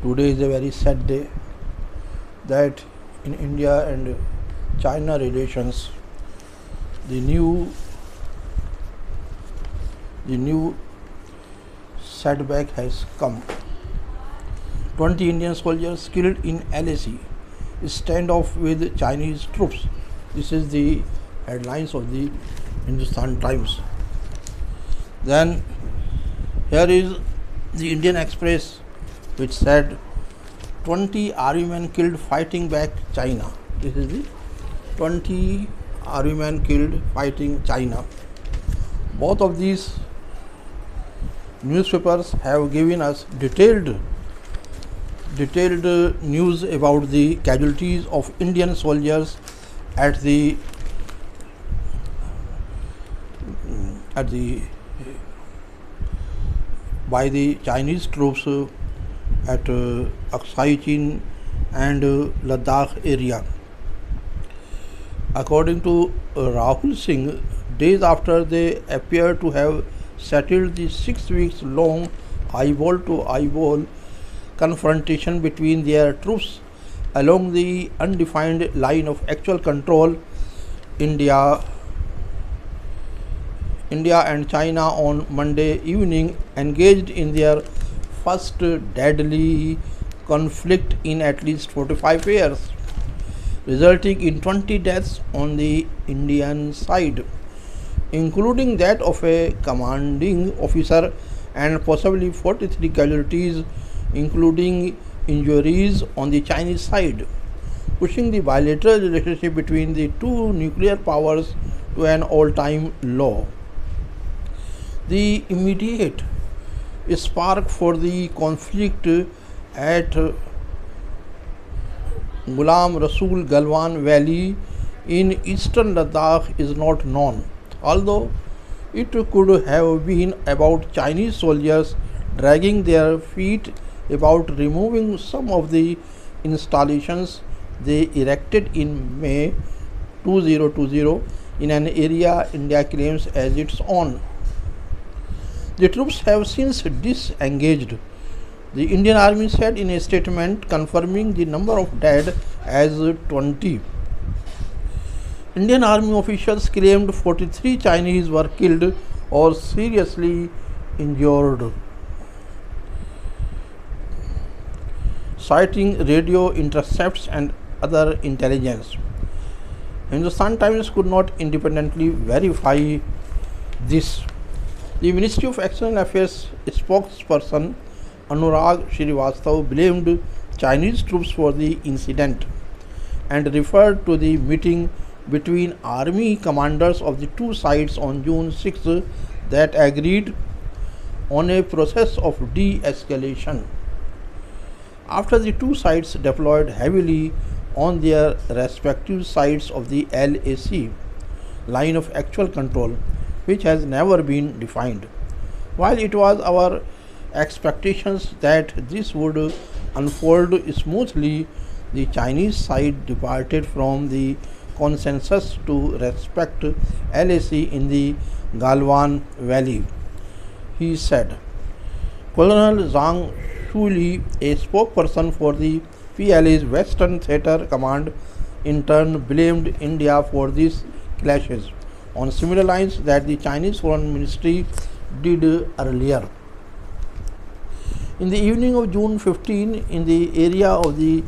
Today is a very sad day that in India and China relations, the new setback has come. 20 Indian soldiers killed in LAC standoff with Chinese troops. This is the headlines of the Hindustan Times. Then here is the Indian Express, which said 20 army men killed fighting back China. This is the 20 army men killed fighting China. Both of these newspapers have given us detailed news about the casualties of Indian soldiers at the by the Chinese troops at Aksai Chin and Ladakh area. According to Rahul Singh, days after they appear to have settled the 6 weeks long eyeball to eyeball confrontation between their troops along the undefined line of actual control, India and China on Monday evening engaged in their first deadly conflict in at least 45 years, resulting in 20 deaths on the Indian side, including that of a commanding officer, and possibly 43 casualties, including injuries on the Chinese side, pushing the bilateral relationship between the two nuclear powers to an all-time low. The immediate spark for the conflict at Ghulam Rasool Galwan Valley in eastern Ladakh is not known, although it could have been about Chinese soldiers dragging their feet about removing some of the installations they erected in May 2020 in an area India claims as its own. The troops have since disengaged, the Indian Army said in a statement, confirming the number of dead as 20. Indian Army officials claimed 43 Chinese were killed or seriously injured, citing radio intercepts and other intelligence. Hindustan Times could not independently verify this. The Ministry of External Affairs spokesperson Anurag Shrivastava blamed Chinese troops for the incident and referred to the meeting between army commanders of the two sides on June 6 that agreed on a process of de-escalation. After the two sides deployed heavily on their respective sides of the LAC line of actual control, which has never been defined. While it was our expectations that this would unfold smoothly, the Chinese side departed from the consensus to respect LAC in the Galwan Valley, he said. Colonel Zhang Shuli, a spokesperson for the PLA's Western Theatre Command, in turn blamed India for these clashes on similar lines that the Chinese Foreign Ministry did earlier. In the evening of June 15, in the area of the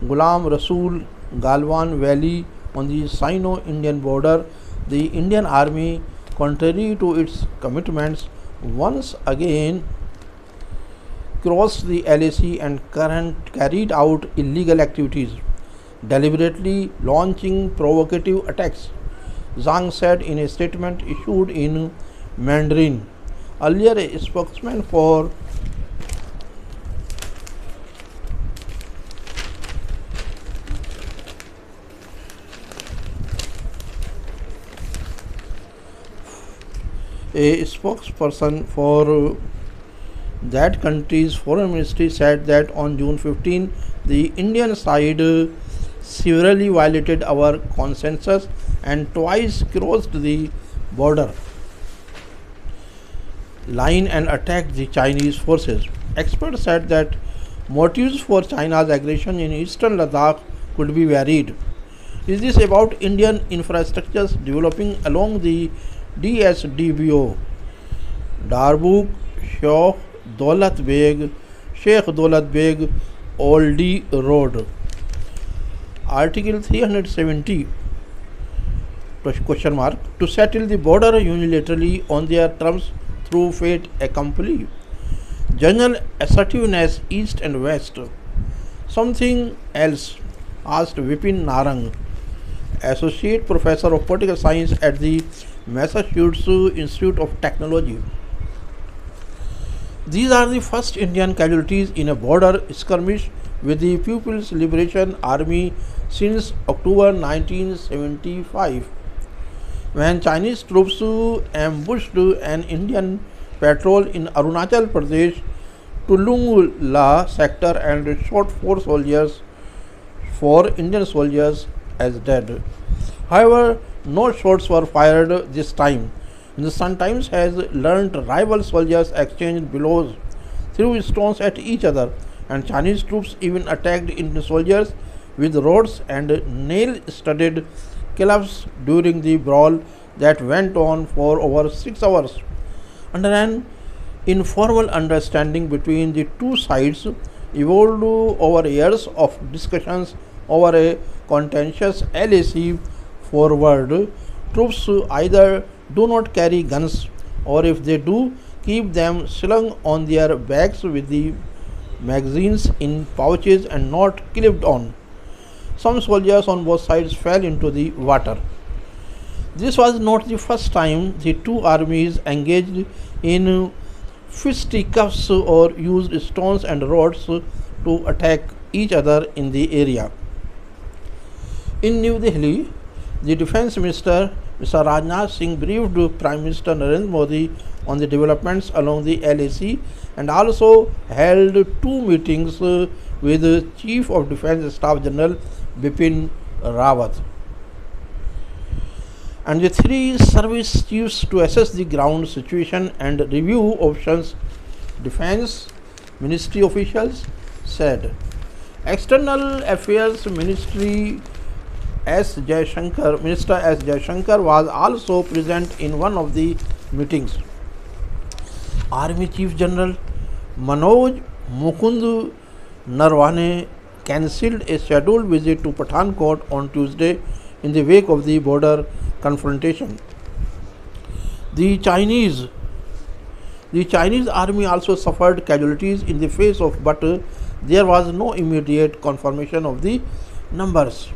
Ghulam Rasool Galwan Valley on the Sino-Indian border, the Indian Army, contrary to its commitments, once again crossed the LAC and carried out illegal activities, deliberately launching provocative attacks, Zhang said in a statement issued in Mandarin. Earlier, a spokesman for that country's foreign ministry said that on June 15, the Indian side severely violated our consensus and twice crossed the border. line and attacked the Chinese forces. Experts said that motives for China's aggression in eastern Ladakh could be varied. Is this about Indian infrastructures developing along the DSDBO, Darbuk, Sheikh Sheikh Daulat Beg Oldie Road? Article 370 question mark to settle the border unilaterally on their terms through fait accompli. General assertiveness east and west. Something else? Asked Vipin Narang, Associate Professor of Political Science at the Massachusetts Institute of Technology. These are the first Indian casualties in a border skirmish with the People's Liberation Army since October 1975, when Chinese troops ambushed an Indian patrol in Arunachal Pradesh Tulung La sector and shot four Indian soldiers as dead. However, no shots were fired this time. The Sun Times has learnt rival soldiers exchanged blows, threw stones at each other, and Chinese troops even attacked Indian soldiers with rods and nail-studded clubs during the brawl that went on for over 6 hours. Under an informal understanding between the two sides evolved over years of discussions over a contentious LAC forward, troops either do not carry guns, or if they do, keep them slung on their backs with the magazines in pouches and not clipped on. Some soldiers on both sides fell into the water. This was not the first time the two armies engaged in fisticuffs or used stones and rods to attack each other in the area. In New Delhi, the Defence Minister Mr. Rajnath Singh briefed Prime Minister Narendra Modi on the developments along the LAC and also held two meetings with Chief of Defence Staff General Bipin Rawat and the three service chiefs to assess the ground situation and review options, Defence Ministry officials said. External Affairs Ministry Minister S. Jaishankar was also present in one of the meetings. Army Chief General Manoj Mukund Narwane cancelled a scheduled visit to Pathankot on Tuesday in the wake of the border confrontation. The Chinese army also suffered casualties in the face of, but there was no immediate confirmation of the numbers.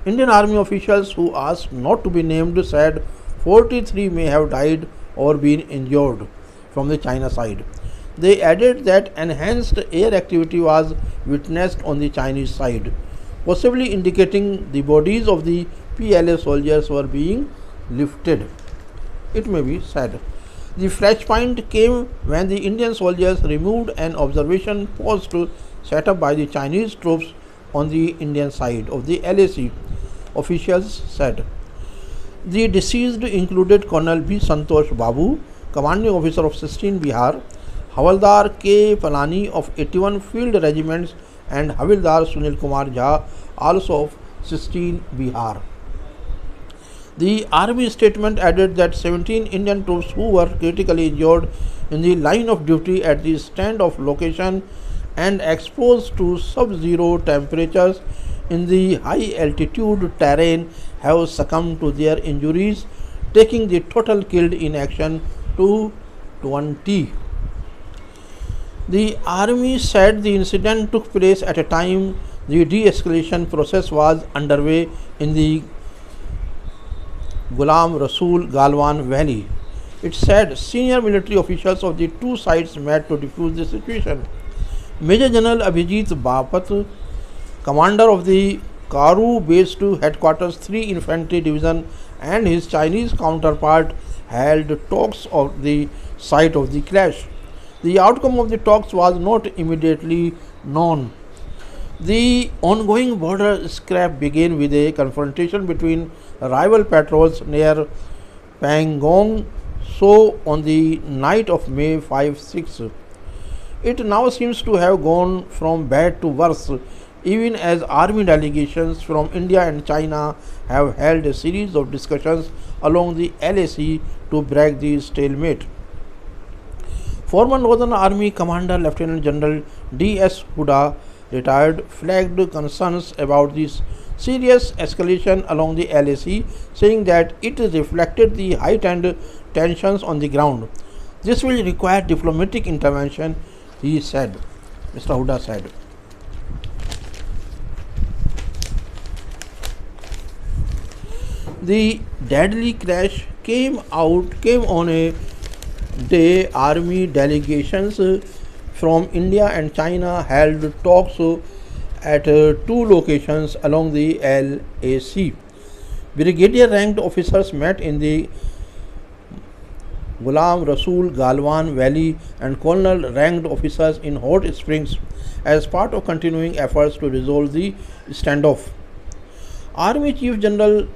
Indian Army officials who asked not to be named said 43 may have died or been injured from the China side. They added that enhanced air activity was witnessed on the Chinese side, possibly indicating the bodies of the PLA soldiers were being lifted. It may be said. The flashpoint came when the Indian soldiers removed an observation post set up by the Chinese troops on the Indian side of the LAC, officials said. The deceased included Colonel B. Santosh Babu, commanding officer of 16 Bihar, Havaldar K. Palani of 81 Field Regiments and Havildar Sunil Kumar Jha, also of 16 Bihar. The army statement added that 17 Indian troops who were critically injured in the line of duty at the standoff location and exposed to sub-zero temperatures in the high altitude terrain have succumbed to their injuries, taking the total killed in action to 20. The army said the incident took place at a time the de-escalation process was underway in the Ghulam Rasool Galwan Valley. It said senior military officials of the two sides met to defuse the situation. Major General Abhijit Bapat, commander of the Karu based headquarters 3 Infantry Division, and his Chinese counterpart held talks of the site of the clash. The outcome of the talks was not immediately known. The ongoing border scrap began with a confrontation between rival patrols near Pangong So, on the night of May 5 6, it now seems to have gone from bad to worse, even as army delegations from India and China have held a series of discussions along the LAC to break the stalemate. Former Northern Army Commander Lieutenant General D.S. Huda, retired, flagged concerns about this serious escalation along the LAC, saying that it reflected the heightened tensions on the ground. This will require diplomatic intervention, he said. Mr. Huda said. The deadly crash came on a day army delegations from India and China held talks at two locations along the LAC. Brigadier ranked officers met in the Ghulam Rasool Galwan Valley and colonel ranked officers in Hot Springs as part of continuing efforts to resolve the standoff. Army Chief General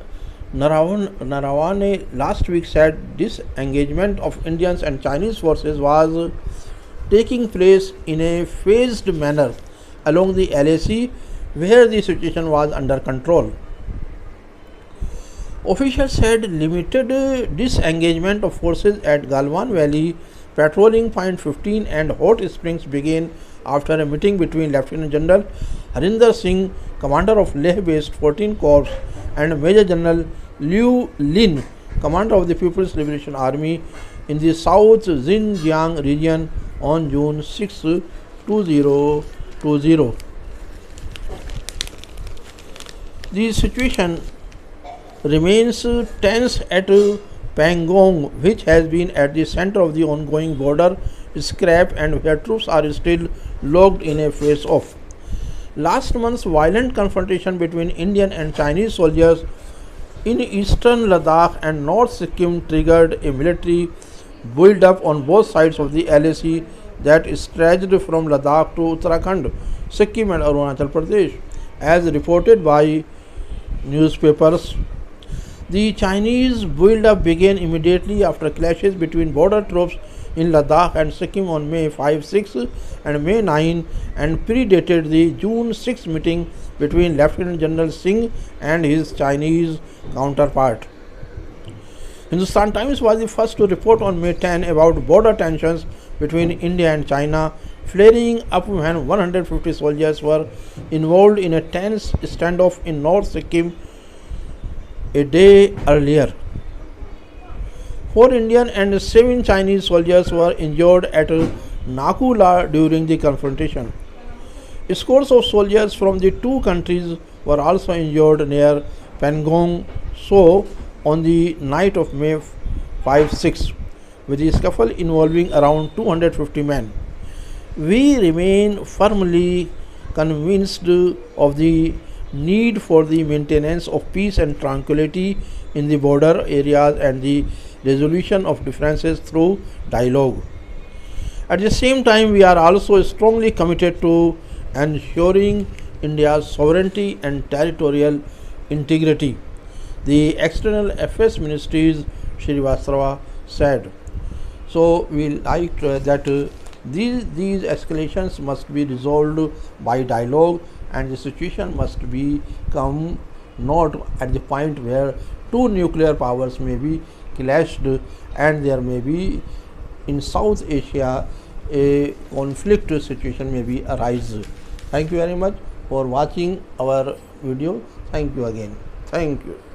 Narawane last week said disengagement of Indian and Chinese forces was taking place in a phased manner along the LAC, where the situation was under control. Officials said limited disengagement of forces at Galwan Valley, patrolling Point 15 and Hot Springs began after a meeting between Lieutenant General Harinder Singh, commander of Leh-based 14th Corps, and Major General Liu Lin, commander of the People's Liberation Army in the South Xinjiang region on June 6, 2020. The situation remains tense at Pangong, which has been at the center of the ongoing border scrap and where troops are still locked in a face-off. Last month's violent confrontation between Indian and Chinese soldiers in eastern Ladakh and North Sikkim triggered a military build-up on both sides of the LAC that stretched from Ladakh to Uttarakhand, Sikkim and Arunachal Pradesh, as reported by newspapers. The Chinese build-up began immediately after clashes between border troops in Ladakh and Sikkim on May 5, 6 and May 9 and predated the June 6 meeting between Lieutenant General Singh and his Chinese counterpart. Hindustan Times was the first to report on May 10 about border tensions between India and China flaring up when 150 soldiers were involved in a tense standoff in North Sikkim a day earlier. 4 Indian and 7 Chinese soldiers were injured at Nakula during the confrontation. Scores of soldiers from the two countries were also injured near Pangong So on the night of May 5 6, with the scuffle involving around 250 men. We remain firmly convinced of the need for the maintenance of peace and tranquility in the border areas and the resolution of differences through dialogue. At the same time, we are also strongly committed to ensuring India's sovereignty and territorial integrity, the External Affairs Ministry's Srivastava said. So, we like that these escalations must be resolved by dialogue, and the situation must become not at the point where two nuclear powers may be clashed and there may be in South Asia a conflict situation may be arise. Thank you very much for watching our video. Thank you again. Thank you.